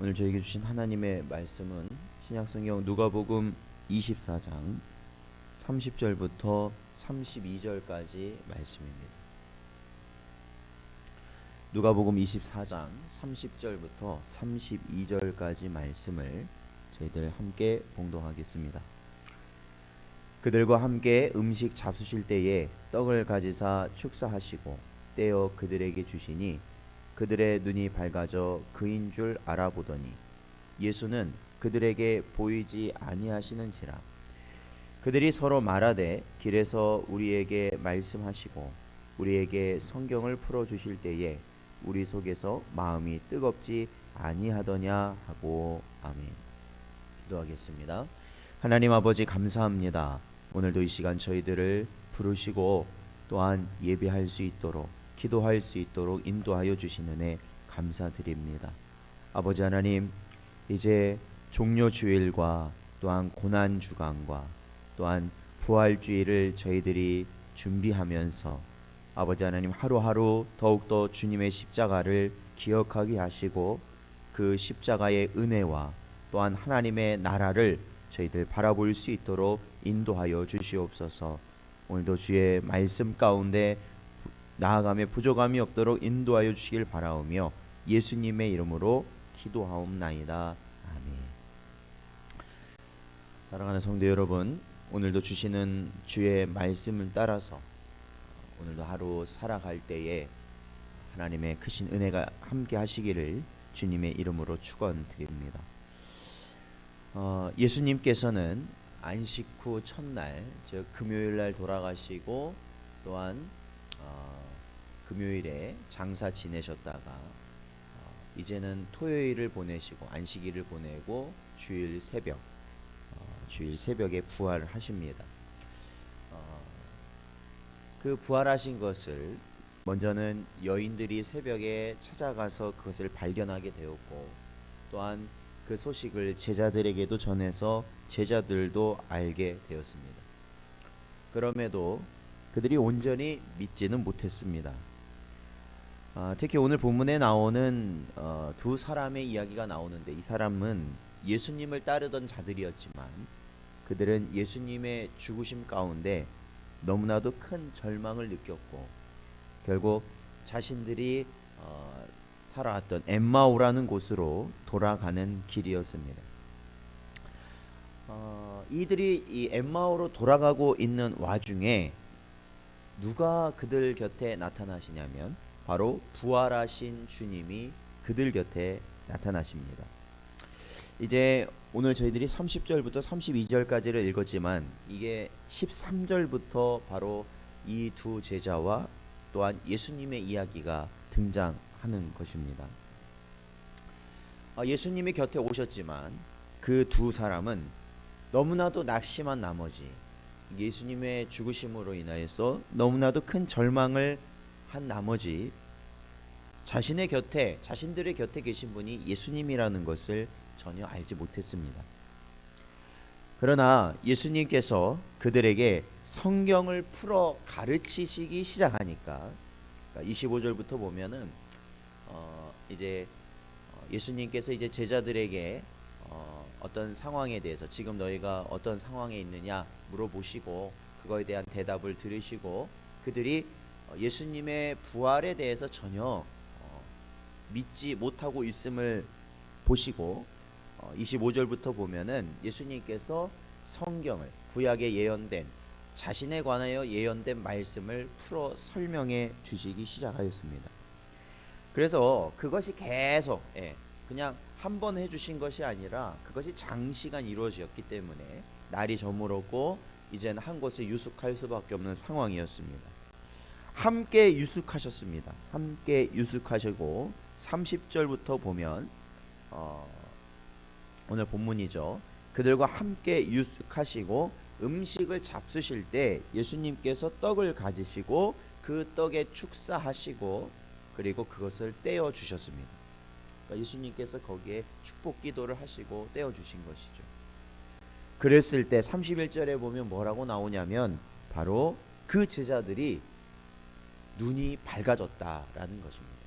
오늘 저에게 주신 하나님의 말씀은 신약성경 누가복음 24장 30절부터 32절까지 말씀입니다. 누가복음 24장 30절부터 32절까지 말씀을 저희들 함께 봉독하겠습니다. 그들과 함께 음식 잡수실 때에 떡을 가지사 축사하시고 떼어 그들에게 주시니 그들의 눈이 밝아져 그인 줄 알아보더니 예수는 그들에게 보이지 아니하시는지라. 그들이 서로 말하되 길에서 우리에게 말씀하시고 우리에게 성경을 풀어주실 때에 우리 속에서 마음이 뜨겁지 아니하더냐 하고. 아멘. 기도하겠습니다. 하나님 아버지 감사합니다. 오늘도 이 시간 저희들을 부르시고 또한 예배할 수 있도록 기도할 수 있도록 인도하여 주신 은혜 감사드립니다. 아버지 하나님, 이제 종료주일과 또한 고난주간과 또한 부활주일을 저희들이 준비하면서 아버지 하나님 하루하루 더욱더 주님의 십자가를 기억하게 하시고 그 십자가의 은혜와 또한 하나님의 나라를 저희들 바라볼 수 있도록 인도하여 주시옵소서. 오늘도 주의 말씀 가운데 나아감에 부족함이 없도록 인도하여 주시길 바라오며 예수님의 이름으로 기도하옵나이다. 아멘. 사랑하는 성도 여러분, 오늘도 주시는 주의 말씀을 따라서 오늘도 하루 살아갈 때에 하나님의 크신 은혜가 함께 하시기를 주님의 이름으로 축원드립니다. 예수님께서는 안식 후 첫날, 즉 금요일날 돌아가시고 또한 금요일에 장사 지내셨다가 이제는 토요일을 보내시고 안식일을 보내고 주일 새벽에 부활을 하십니다. 그 부활하신 것을 먼저는 여인들이 새벽에 찾아가서 그것을 발견하게 되었고 또한 그 소식을 제자들에게도 전해서 제자들도 알게 되었습니다. 그럼에도 그들이 온전히 믿지는 못했습니다. 특히 오늘 본문에 나오는 두 사람의 이야기가 나오는데 이 사람은 예수님을 따르던 자들이었지만 그들은 예수님의 죽으심 가운데 너무나도 큰 절망을 느꼈고 결국 자신들이 살아왔던 엠마오라는 곳으로 돌아가는 길이었습니다. 이들이 이 엠마오로 돌아가고 있는 와중에 누가 그들 곁에 나타나시냐면 바로 부활하신 주님이 그들 곁에 나타나십니다. 이제 오늘 저희들이 30절부터 32절까지를 읽었지만 이게 13절부터 바로 이 두 제자와 또한 예수님의 이야기가 등장하는 것입니다. 예수님이 곁에 오셨지만 그 두 사람은 너무나도 낙심한 나머지 예수님의 죽으심으로 인하여서 너무나도 큰 절망을 한 나머지 자신들의 곁에 계신 분이 예수님이라는 것을 전혀 알지 못했습니다. 그러나 예수님께서 그들에게 성경을 풀어 가르치시기 시작하니까 25절부터 보면은 이제 예수님께서 이제 제자들에게 어떤 상황에 대해서 지금 너희가 어떤 상황에 있느냐 물어보시고 그거에 대한 대답을 들으시고 그들이 예수님의 부활에 대해서 전혀 믿지 못하고 있음을 보시고 25절부터 보면은 예수님께서 성경을 구약에 예언된 자신에 관하여 예언된 말씀을 풀어 설명해 주시기 시작하였습니다. 그래서 그것이 계속 그냥 한 번 해주신 것이 아니라 그것이 장시간 이루어졌기 때문에 날이 저물었고 이제는 한 곳에 유숙할 수밖에 없는 상황이었습니다. 함께 유숙하셨습니다. 함께 유숙하시고 30절부터 보면 오늘 본문이죠. 그들과 함께 유숙하시고 음식을 잡수실 때 예수님께서 떡을 가지시고 그 떡에 축사하시고 그리고 그것을 떼어 주셨습니다. 그러니까 예수님께서 거기에 축복 기도를 하시고 떼어 주신 것이죠. 그랬을 때 31절에 보면 뭐라고 나오냐면 바로 그 제자들이 눈이 밝아졌다라는 것입니다.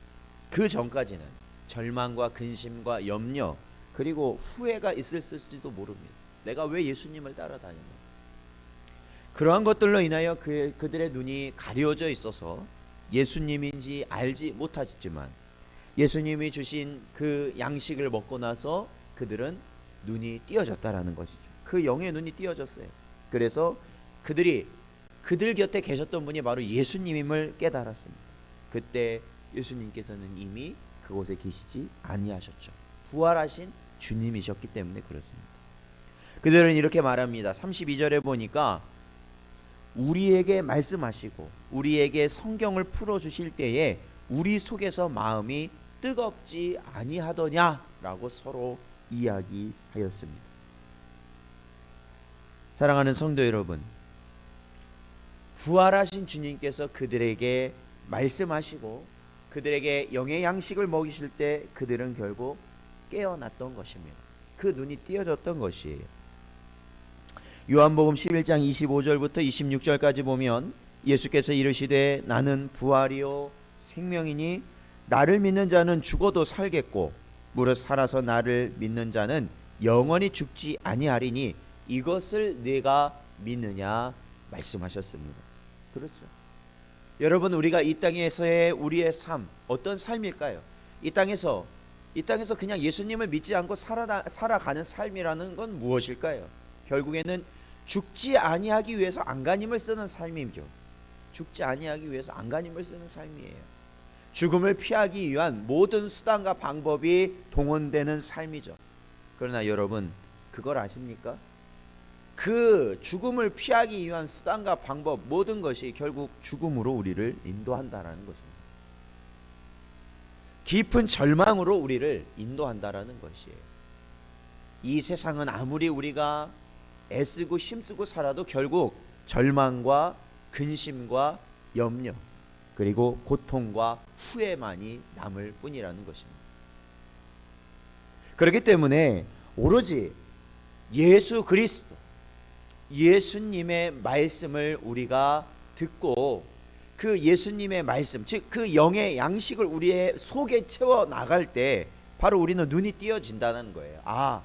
그 전까지는 절망과 근심과 염려 그리고 후회가 있을지도 모릅니다. 내가 왜 예수님을 따라다니는 그러한 것들로 인하여 그들의 눈이 가려져 있어서 예수님인지 알지 못하지만 예수님이 주신 그 양식을 먹고 나서 그들은 눈이 띄어졌다라는 것이죠. 그 영의 눈이 띄어졌어요. 그래서 그들 곁에 계셨던 분이 바로 예수님임을 깨달았습니다. 그때 예수님께서는 이미 그곳에 계시지 아니하셨죠. 부활하신 주님이셨기 때문에 그렇습니다. 그들은 이렇게 말합니다. 32절에 보니까 우리에게 말씀하시고 우리에게 성경을 풀어주실 때에 우리 속에서 마음이 뜨겁지 아니하더냐라고 서로 이야기하였습니다. 사랑하는 성도 여러분, 부활하신 주님께서 그들에게 말씀하시고 그들에게 영의 양식을 먹이실 때 그들은 결국 깨어났던 것입니다. 그 눈이 띄어졌던 것이에요. 요한복음 11장 25절부터 26절까지 보면 예수께서 이르시되 나는 부활이요 생명이니 나를 믿는 자는 죽어도 살겠고 무릇 살아서 나를 믿는 자는 영원히 죽지 아니하리니 이것을 네가 믿느냐 말씀하셨습니다. 그렇죠. 여러분, 우리가 이 땅에서의 우리의 삶 어떤 삶일까요? 이 땅에서 그냥 예수님을 믿지 않고 살아가는 삶이라는 건 무엇일까요? 결국에는 죽지 아니하기 위해서 안간힘을 쓰는 삶이죠. 죽지 아니하기 위해서 안간힘을 쓰는 삶이에요. 죽음을 피하기 위한 모든 수단과 방법이 동원되는 삶이죠. 그러나 여러분, 그걸 아십니까? 그 죽음을 피하기 위한 수단과 방법 모든 것이 결국 죽음으로 우리를 인도한다라는 것입니다. 깊은 절망으로 우리를 인도한다라는 것이에요. 이 세상은 아무리 우리가 애쓰고 힘쓰고 살아도 결국 절망과 근심과 염려 그리고 고통과 후회만이 남을 뿐이라는 것입니다. 그렇기 때문에 오로지 예수 그리스도 예수님의 말씀을 우리가 듣고 그 예수님의 말씀 즉 그 영의 양식을 우리의 속에 채워 나갈 때 바로 우리는 눈이 띄어진다는 거예요. 아,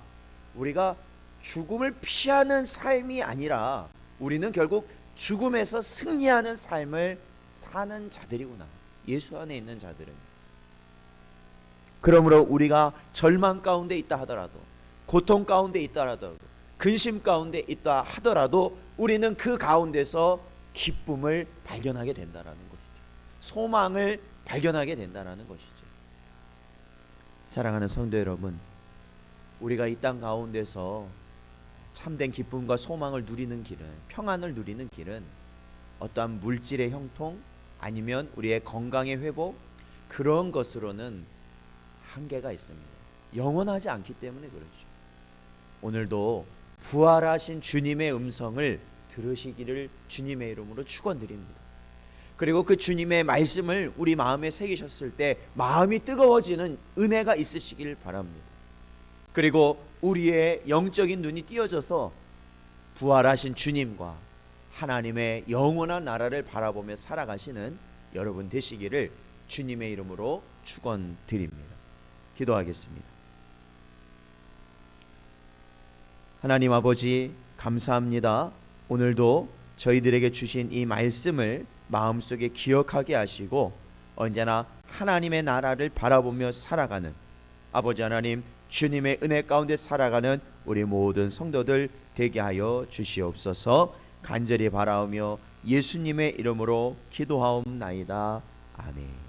우리가 죽음을 피하는 삶이 아니라 우리는 결국 죽음에서 승리하는 삶을 사는 자들이구나. 예수 안에 있는 자들은. 그러므로 우리가 절망 가운데 있다 하더라도 고통 가운데 있다 하더라도 근심 가운데 있다 하더라도 우리는 그 가운데서 기쁨을 발견하게 된다라는 것이죠. 소망을 발견하게 된다라는 것이죠. 사랑하는 성도 여러분, 우리가 이 땅 가운데서 참된 기쁨과 소망을 누리는 길은, 평안을 누리는 길은 어떠한 물질의 형통 아니면 우리의 건강의 회복 그런 것으로는 한계가 있습니다. 영원하지 않기 때문에 그렇죠. 오늘도 부활하신 주님의 음성을 들으시기를 주님의 이름으로 축원드립니다. 그리고 그 주님의 말씀을 우리 마음에 새기셨을 때 마음이 뜨거워지는 은혜가 있으시길 바랍니다. 그리고 우리의 영적인 눈이 띄어져서 부활하신 주님과 하나님의 영원한 나라를 바라보며 살아가시는 여러분 되시기를 주님의 이름으로 축원드립니다. 기도하겠습니다. 하나님 아버지, 감사합니다. 오늘도 저희들에게 주신 이 말씀을 마음속에 기억하게 하시고 언제나 하나님의 나라를 바라보며 살아가는 아버지 하나님, 주님의 은혜 가운데 살아가는 우리 모든 성도들 되게 하여 주시옵소서. 간절히 바라오며 예수님의 이름으로 기도하옵나이다. 아멘.